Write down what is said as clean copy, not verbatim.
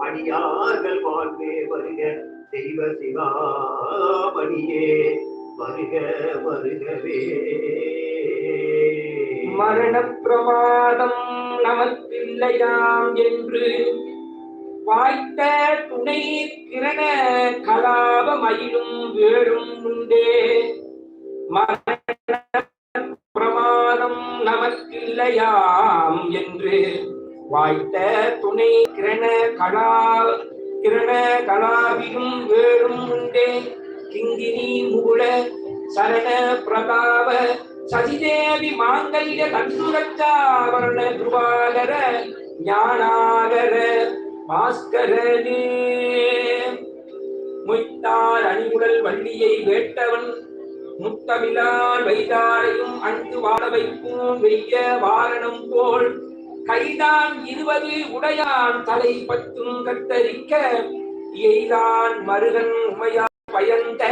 அடியார்கள் வாழ்வே வருக தெய்வ சிவாமணியே வருக வருகவே. மரண பிரமாதம் நமக்கில்லையாம் என்று வாய்த்த துணை கிரண கலாப மயிலும் வேளும் உண்டே. மரண பிரமாதம் நமக்கில்லையாம் என்று வாய்த்த துணை கிரண கலாவிலும் வேளும் உண்டே. கிங்கினி முகுள சரண பிரதாப சசிதேவி மாங்கல்ய கண்டுரச்சாவரண துருவாகர ஞானாகர பாஸ்கரனே. மொய்த்தார் அணிகுழல் வள்ளியை வேட்டவன் முத்தமிழால் வைதாரையும் அன்று வாழ வைப்போம் வெய்ய வாரணம் போல் கைதான் 20 உடையான் தலை 10 கத்தரிக்க எய்தான் மருகன் உமையால் பயந்த